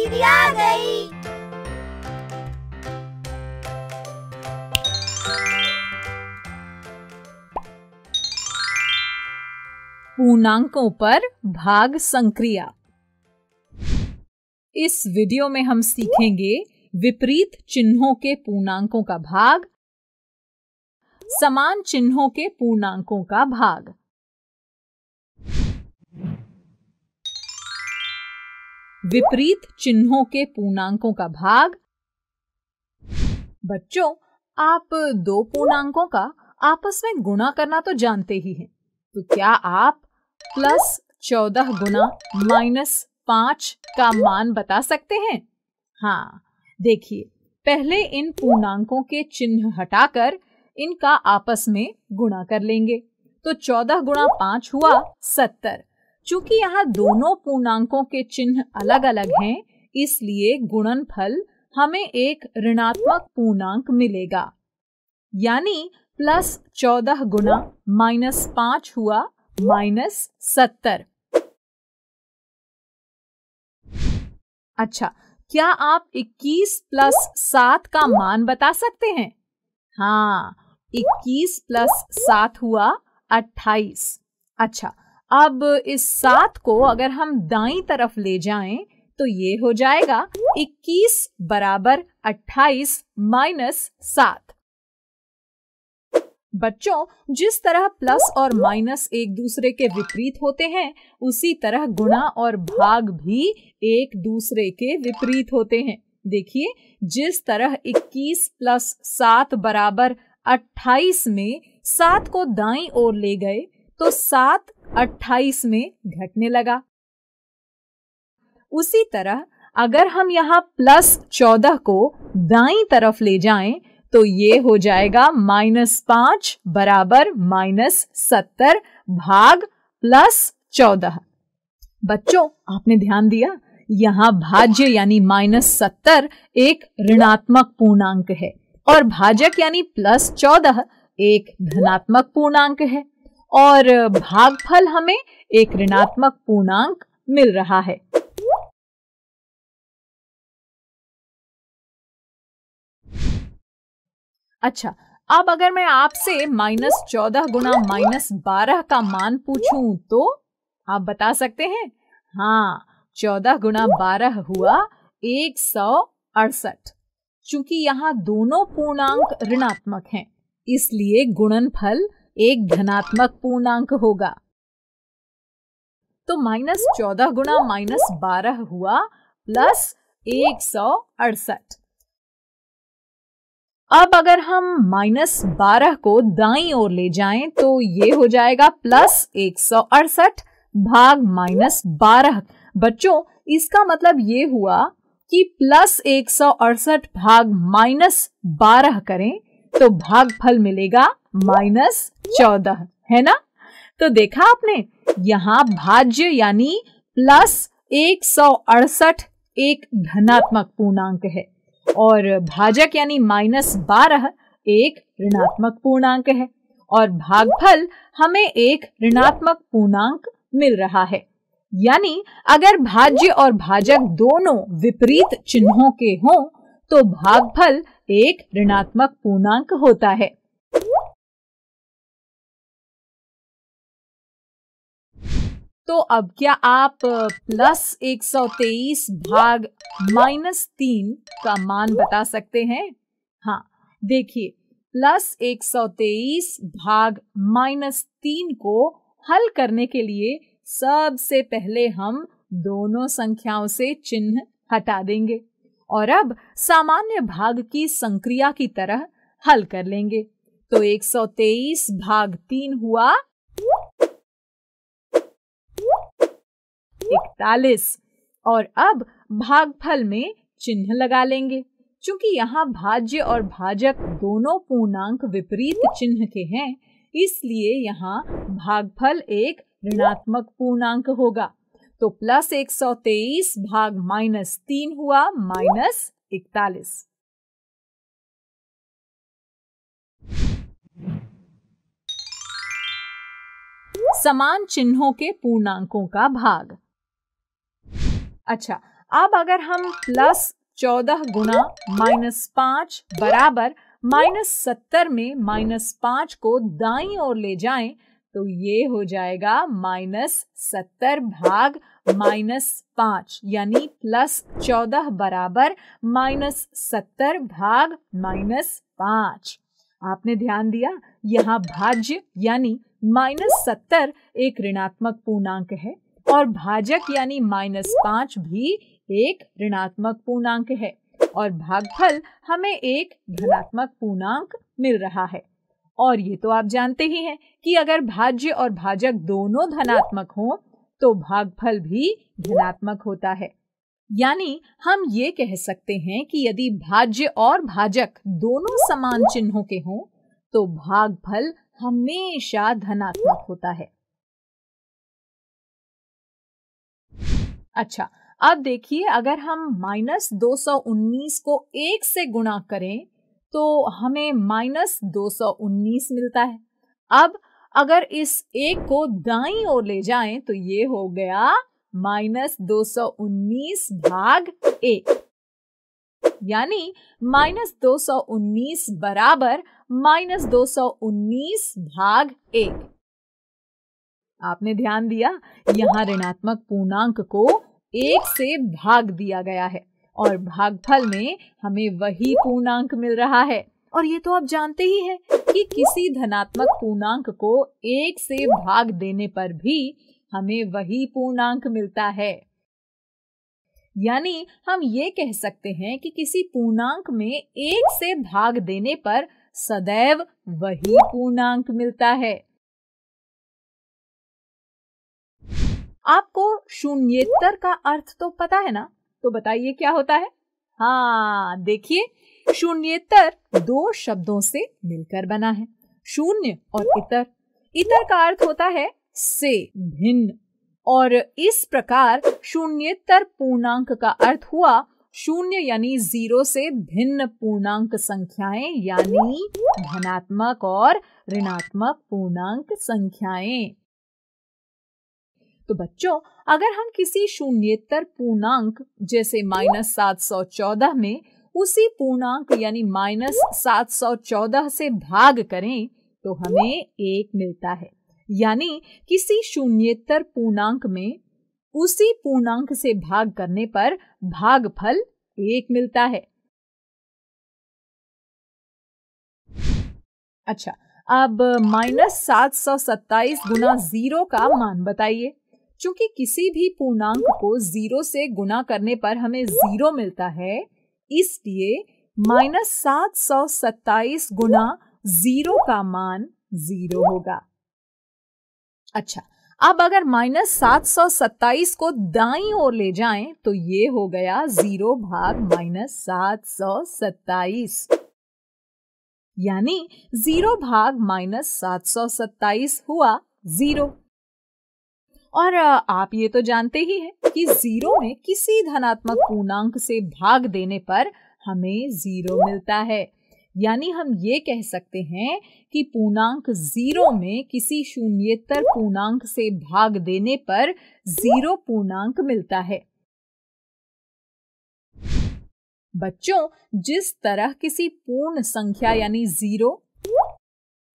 दीदी आ गई। पूर्णांकों पर भाग संक्रिया। इस वीडियो में हम सीखेंगे विपरीत चिन्हों के पूर्णांकों का भाग, समान चिन्हों के पूर्णांकों का भाग। विपरीत चिन्हों के पूर्णांकों का भाग। बच्चों, आप दो पूर्णांकों का आपस में गुणा करना तो जानते ही हैं, तो क्या आप +14 गुना -5 का मान बता सकते हैं? हाँ, देखिए, पहले इन पूर्णांकों के चिन्ह हटाकर इनका आपस में गुणा कर लेंगे। तो 14 गुणा 5 हुआ 70। चूंकि यहाँ दोनों पूर्णांकों के चिन्ह अलग अलग हैं, इसलिए गुणनफल हमें एक ऋणात्मक पूर्णांक मिलेगा। यानी +14 गुना -5 हुआ -70। अच्छा, क्या आप 21 + 7 का मान बता सकते हैं? हाँ, 21 + 7 हुआ 28। अच्छा, अब इस 7 को अगर हम दाईं तरफ ले जाएं तो ये हो जाएगा 21 = 28 - 7। बच्चों, जिस तरह प्लस और माइनस एक दूसरे के विपरीत होते हैं, उसी तरह गुणा और भाग भी एक दूसरे के विपरीत होते हैं। देखिए, जिस तरह 21 + 7 = 28 में 7 को दाईं ओर ले गए तो 7 28 में घटने लगा। उसी तरह अगर हम यहाँ +14 को दाईं तरफ ले जाएं तो ये हो जाएगा -5 = -70 भाग +14। बच्चों, आपने ध्यान दिया, यहाँ भाज्य यानी -70 एक ऋणात्मक पूर्णांक है और भाजक यानी +14 एक धनात्मक पूर्णांक है और भागफल हमें एक ऋणात्मक पूर्णांक मिल रहा है। अच्छा, अब अगर मैं आपसे -14 गुना -12 का मान पूछूं तो आप बता सकते हैं? हाँ, 14 गुना 12 हुआ 168। चूंकि यहाँ दोनों पूर्णांक ऋणात्मक हैं, इसलिए गुणनफल एक धनात्मक पूर्णांक होगा। तो -14 गुना -12 हुआ +168। अब अगर हम -12 को दाईं ओर ले जाएं तो ये हो जाएगा +168 भाग -12। बच्चों, इसका मतलब ये हुआ कि +168 भाग -12 करें तो भागफल मिलेगा -14, है ना? तो देखा आपने, यहाँ भाज्य यानी +168 एक धनात्मक पूर्णांक है और भाजक यानी -12 एक ऋणात्मक पूर्णांक है और भागफल हमें एक ऋणात्मक पूर्णांक मिल रहा है। यानी अगर भाज्य और भाजक दोनों विपरीत चिन्हों के हों तो भागफल एक ऋणात्मक पूर्णांक होता है। तो अब क्या आप +123 भाग -3 का मान बता सकते हैं? हाँ, देखिए, +123 भाग -3 को हल करने के लिए सबसे पहले हम दोनों संख्याओं से चिन्ह हटा देंगे और अब सामान्य भाग की संक्रिया की तरह हल कर लेंगे। तो 123 भाग 3 हुआ 41 और अब भागफल में चिन्ह लगा लेंगे। चूंकि यहाँ भाज्य और भाजक दोनों पूर्णांक विपरीत चिन्ह के हैं, इसलिए यहाँ भागफल एक ऋणात्मक पूर्णांक होगा। तो +123 भाग -3 हुआ -41। समान चिन्हों के पूर्णांकों का भाग। अच्छा, अब अगर हम +14 गुना -5 बराबर -70 में -5 को दाईं ओर ले जाएं तो ये हो जाएगा -70 भाग -5 यानी +14 बराबर -70 भाग -5। आपने ध्यान दिया, यहाँ भाज्य यानी -70 एक ऋणात्मक पूर्णांक है और भाजक यानी -5 भी एक ऋणात्मक पूर्णांक है और भागफल हमें एक धनात्मक पूर्णांक मिल रहा है। और ये तो आप जानते ही हैं कि अगर भाज्य और भाजक दोनों धनात्मक हों तो भागफल भी धनात्मक होता है। यानी हम ये कह सकते हैं कि यदि भाज्य और भाजक दोनों समान चिन्हों के हों तो भागफल हमेशा धनात्मक होता है। अच्छा, अब देखिए, अगर हम -219 को 1 से गुणा करें तो हमें -219 मिलता है। अब अगर इस 1 को दाईं ओर ले जाएं तो ये हो गया -219 भाग 1 यानी -219 बराबर -219 भाग 1। आपने ध्यान दिया, यहाँ ऋणात्मक पूर्णांक को 1 से भाग दिया गया है और भागफल में हमें वही पूर्णांक मिल रहा है। और ये तो आप जानते ही हैं कि किसी धनात्मक पूर्णांक को 1 से भाग देने पर भी हमें वही पूर्णांक मिलता है। यानी हम ये कह सकते हैं कि किसी पूर्णांक में 1 से भाग देने पर सदैव वही पूर्णांक मिलता है। आपको शून्येतर का अर्थ तो पता है ना? तो बताइए क्या होता है? हाँ, देखिए, शून्येतर 2 शब्दों से मिलकर बना है, शून्य और इतर। इतर का अर्थ होता है से भिन्न और इस प्रकार शून्येतर पूर्णांक का अर्थ हुआ शून्य यानी 0 से भिन्न पूर्णांक संख्याएं यानी धनात्मक और ऋणात्मक पूर्णांक संख्याएं। तो बच्चों, अगर हम किसी शून्येतर पूर्णांक जैसे -714 में उसी पूर्णांक यानी -714 से भाग करें तो हमें 1 मिलता है। यानी किसी शून्येतर पूर्णांक में उसी पूर्णांक से भाग करने पर भागफल 1 मिलता है। अच्छा, अब -727 गुना 0 का मान बताइए। चूंकि किसी भी पूर्णांक को 0 से गुना करने पर हमें 0 मिलता है, इसलिए -727 गुना 0 का मान 0 होगा। अच्छा, अब अगर -727 को दाईं ओर ले जाएं तो ये हो गया 0 भाग -727 यानी 0 भाग -727 हुआ 0। और आप ये तो जानते ही हैं कि 0 में किसी धनात्मक पूर्णांक से भाग देने पर हमें 0 मिलता है। यानी हम ये कह सकते हैं कि पूर्णांक 0 में किसी शून्येतर पूर्णांक से भाग देने पर 0 पूर्णांक मिलता है। बच्चों, जिस तरह किसी पूर्ण संख्या यानी 0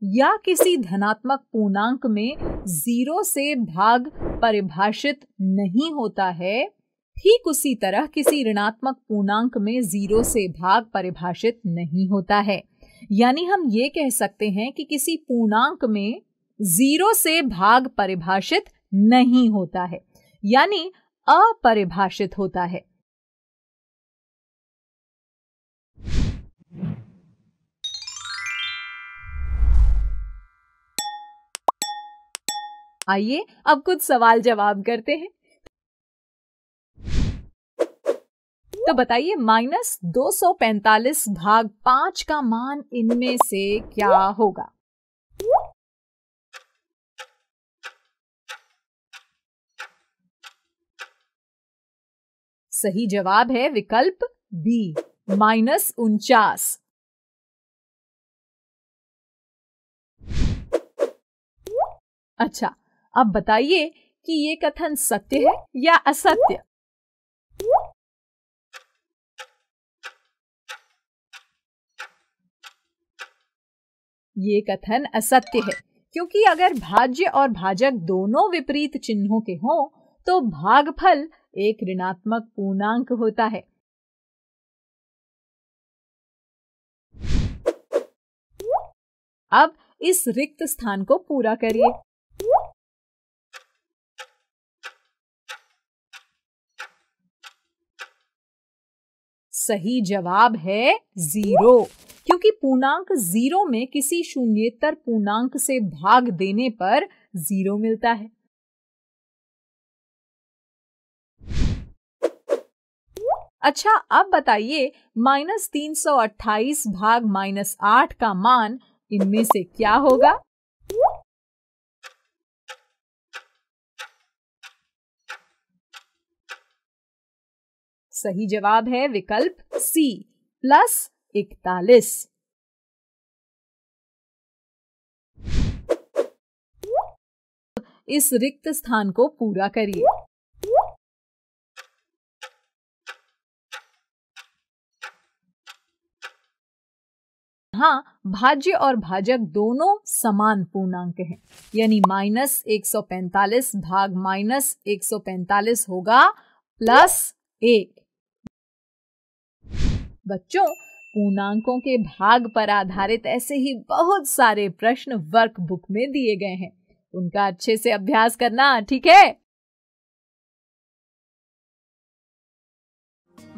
या किसी धनात्मक पूर्णांक में 0 से भाग परिभाषित नहीं होता है, ठीक उसी तरह किसी ऋणात्मक पूर्णांक में 0 से भाग परिभाषित नहीं होता है। यानी हम ये कह सकते हैं कि किसी पूर्णांक में 0 से भाग परिभाषित नहीं होता है, यानी अपरिभाषित होता है। आइए अब कुछ सवाल जवाब करते हैं। तो बताइए, -245 भाग 5 का मान इनमें से क्या होगा? सही जवाब है विकल्प बी, -49। अच्छा, अब बताइए कि ये कथन सत्य है या असत्य? ये कथन असत्य है, क्योंकि अगर भाज्य और भाजक दोनों विपरीत चिन्हों के हों तो भागफल एक ऋणात्मक पूर्णांक होता है। अब इस रिक्त स्थान को पूरा करिए। सही जवाब है 0, क्योंकि पूर्णांक 0 में किसी शून्येतर पूर्णांक से भाग देने पर 0 मिलता है। अच्छा, अब बताइए -328 भाग -8 का मान इनमें से क्या होगा? सही जवाब है विकल्प सी, +41। इस रिक्त स्थान को पूरा करिए। हाँ, भाज्य और भाजक दोनों समान पूर्णांक हैं, यानी -145 भाग -145 होगा +1। बच्चों, पूर्णांकों के भाग पर आधारित ऐसे ही बहुत सारे प्रश्न वर्कबुक में दिए गए हैं, उनका अच्छे से अभ्यास करना, ठीक है?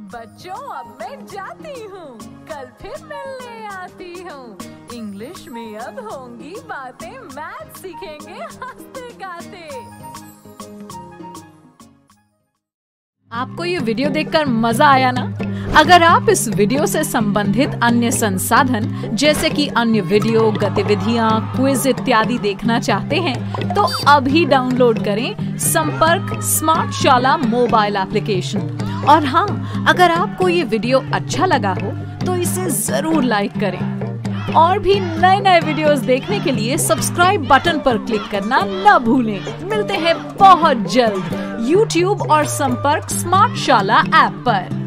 बच्चों, अब मैं जाती हूँ, कल फिर मिलने आती हूँ। इंग्लिश में अब होंगी बातें, मैथ सीखेंगे हंसते गाते। आपको ये वीडियो देखकर मजा आया ना? अगर आप इस वीडियो से संबंधित अन्य संसाधन जैसे कि अन्य वीडियो, गतिविधियां, क्विज इत्यादि देखना चाहते हैं तो अभी डाउनलोड करें संपर्क स्मार्ट शाला मोबाइल एप्लीकेशन। और हाँ, अगर आपको ये वीडियो अच्छा लगा हो तो इसे जरूर लाइक करें। और भी नए वीडियोस देखने के लिए सब्सक्राइब बटन पर क्लिक करना न भूलें। मिलते हैं बहुत जल्द YouTube और संपर्क स्मार्ट शाला ऐप पर।